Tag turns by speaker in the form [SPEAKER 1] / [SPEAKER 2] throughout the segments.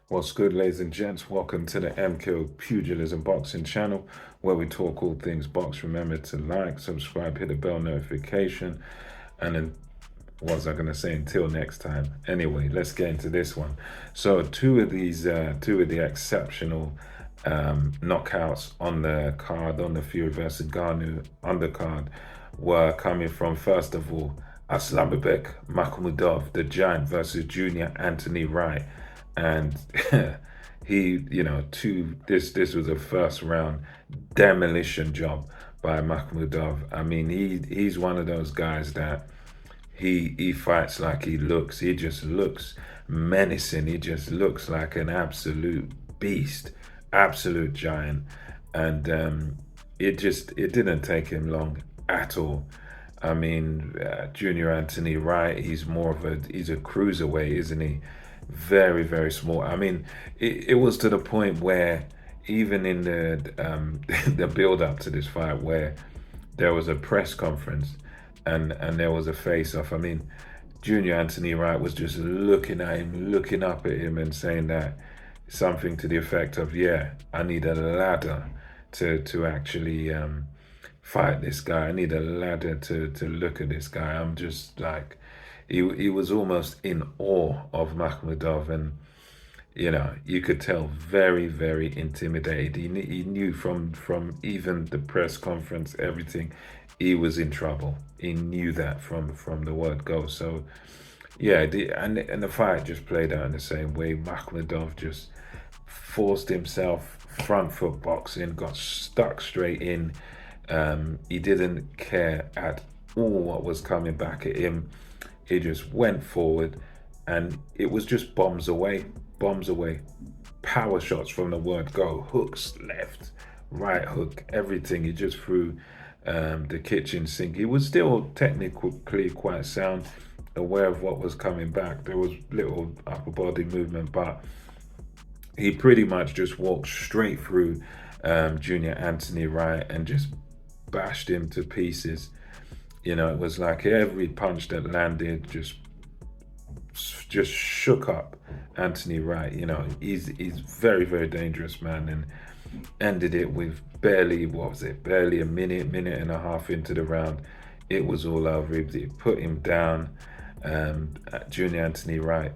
[SPEAKER 1] What's good, ladies and gents? Welcome to the MKO Pugilism Boxing channel, where we talk all things box. Remember to like, subscribe, hit the bell notification, and then what was I going to say? Until next time. Anyway, let's get into this one. So, two of the exceptional knockouts on the card, on the Fury versus Garnu undercard, were coming from, first of all, Arslanbek Makhmudov, the Giant, versus Junior Anthony Wright. And this was a first round demolition job by Makhmudov. I mean, he's one of those guys that he fights like he looks. He just looks menacing. He just looks like an absolute beast, absolute giant. And it didn't take him long at all. I mean, Junior Anthony Wright, he's a cruiserweight, isn't he? Very, very small. I mean, it was to the point where even in the the build up to this fight, where there was a press conference and there was a face off. I mean, Junior Anthony Wright was just looking at him, looking up at him, and saying that something to the effect of, "Yeah, I need a ladder to actually fight this guy. I need a ladder to look at this guy." I'm just like, he was almost in awe of Makhmudov, and you could tell very, very intimidated. He knew from even the press conference, everything, he was in trouble. He knew that from the word go. So yeah, and the fight just played out in the same way. Makhmudov just forced himself, front foot boxing, got stuck straight in. He didn't care at all what was coming back at him. He just went forward, and it was just bombs away, power shots from the word go, hooks, left, right hook, everything. He just threw the kitchen sink. He was still technically quite sound, aware of what was coming back. There was little upper body movement, but he pretty much just walked straight through Junior Anthony Wright and just bashed him to pieces. It was like every punch that landed just shook up Anthony Wright. He's very, very dangerous, man, and ended it with barely, what was it, barely a minute and a half into the round. It was all over. He put him down. Junior Anthony Wright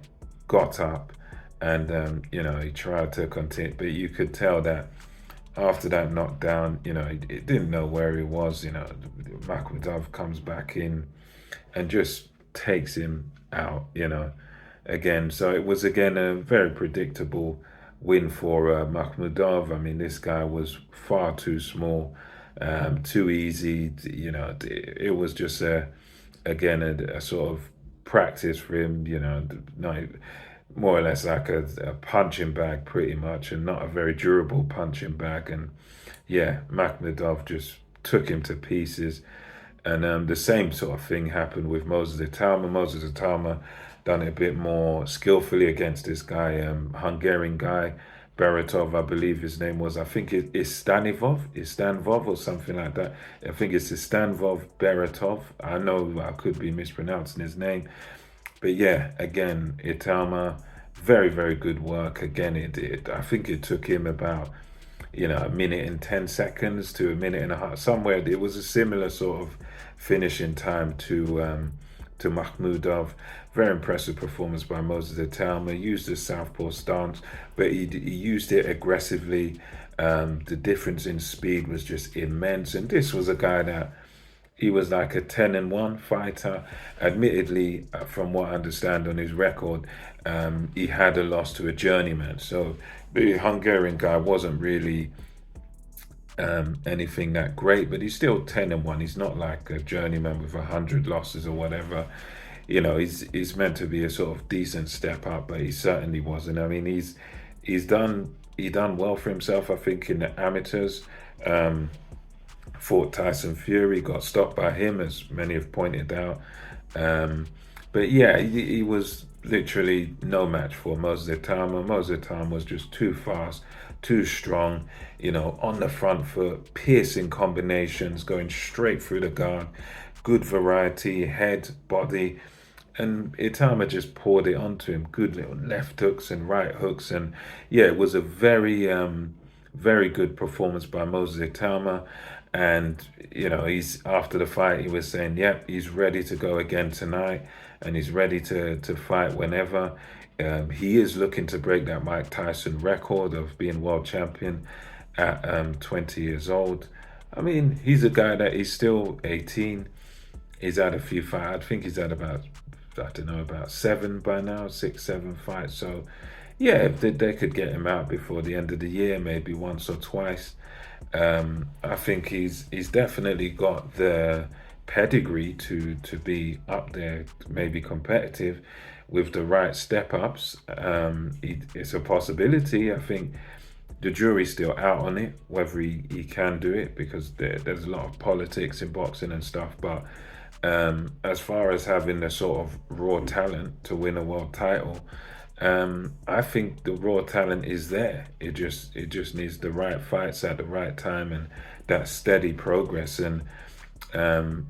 [SPEAKER 1] got up, and he tried to continue, but you could tell that after that knockdown, he didn't know where he was. Makhmudov comes back in and just takes him out, again. So it was, again, a very predictable win for Makhmudov. I mean, this guy was far too small, too easy. It was just, again, a sort of practice for him, no, more or less like a punching bag, pretty much, and not a very durable punching bag. And yeah, Makhmudov just took him to pieces. And the same sort of thing happened with Moses Itauma. Moses Itauma done it a bit more skillfully against this guy, Hungarian guy, Baratov, I believe his name was. I think it's Istanvov or something like that. I think it's Istanvov Baratov. I know I could be mispronouncing his name. But yeah, again, Itauma, very, very good work. Again, I think it took him about, a minute and 10 seconds to a minute and a half, somewhere. It was a similar sort of finishing time to Makhmudov. Very impressive performance by Moses Itauma. Used the southpaw stance, but he used it aggressively. The difference in speed was just immense. And this was a guy that, he was like a 10-1 fighter. Admittedly, from what I understand on his record, he had a loss to a journeyman. So the Hungarian guy wasn't really anything that great, but he's still 10-1. He's not like a journeyman with 100 losses or whatever. He's meant to be a sort of decent step up, but he certainly wasn't. I mean, he done well for himself, I think, in the amateurs. Fought Tyson Fury, got stopped by him, as many have pointed out. But yeah, he was literally no match for Moses Itauma. Moses Itauma was just too fast, too strong, on the front foot, piercing combinations, going straight through the guard, good variety, head, body. and Itama just poured it onto him. Good little left hooks and right hooks, and yeah, it was a very good performance by Moses Itama. And he's after the fight, he was saying, "Yep, he's ready to go again tonight, and he's ready to fight whenever." He is looking to break that Mike Tyson record of being world champion at 20 years old. I mean, he's a guy that he's still 18. He's had a few fights. I think he's had about, I don't know, about seven by now, 6, 7 fights. So, yeah, if they could get him out before the end of the year, maybe once or twice, I think he's definitely got the pedigree to be up there, maybe competitive with the right step ups. It's a possibility. I think the jury's still out on it, whether he can do it, because there's a lot of politics in boxing and stuff. But as far as having the sort of raw talent to win a world title, I think the raw talent is there. It just needs the right fights at the right time and that steady progress. And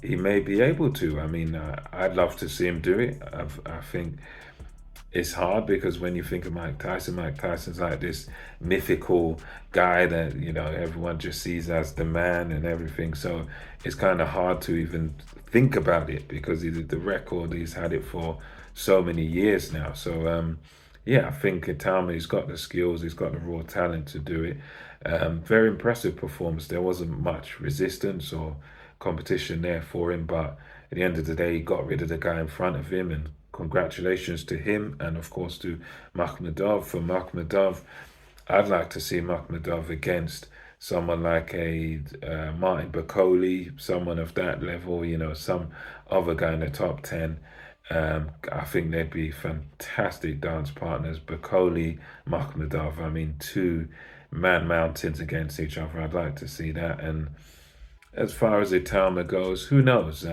[SPEAKER 1] he may be able to. I mean, I'd love to see him do it. I think it's hard because when you think of Mike Tyson's like this mythical guy that everyone just sees as the man and everything. So it's kind of hard to even think about it because the record, he's had it for so many years now. So yeah, I think Itama, he's got the skills, he's got the raw talent to do it. Very impressive performance. There wasn't much resistance or competition there for him, but at the end of the day, he got rid of the guy in front of him, and congratulations to him, and of course to Makhmudov. For Makhmudov, I'd like to see Makhmudov against someone like a Martin Bakole, someone of that level, some other guy in the top 10. I think they'd be fantastic dance partners. Bakole, Makhmudov, I mean, two man mountains against each other. I'd like to see that. And as far as Itama goes, who knows?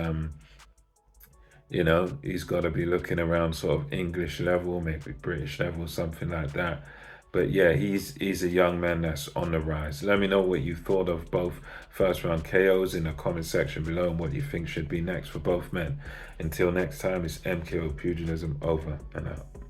[SPEAKER 1] He's got to be looking around sort of English level, maybe British level, something like that. But yeah, he's a young man that's on the rise. Let me know what you thought of both first round KOs in the comment section below, and what you think should be next for both men. Until next time, it's MKO Pugilism over and out.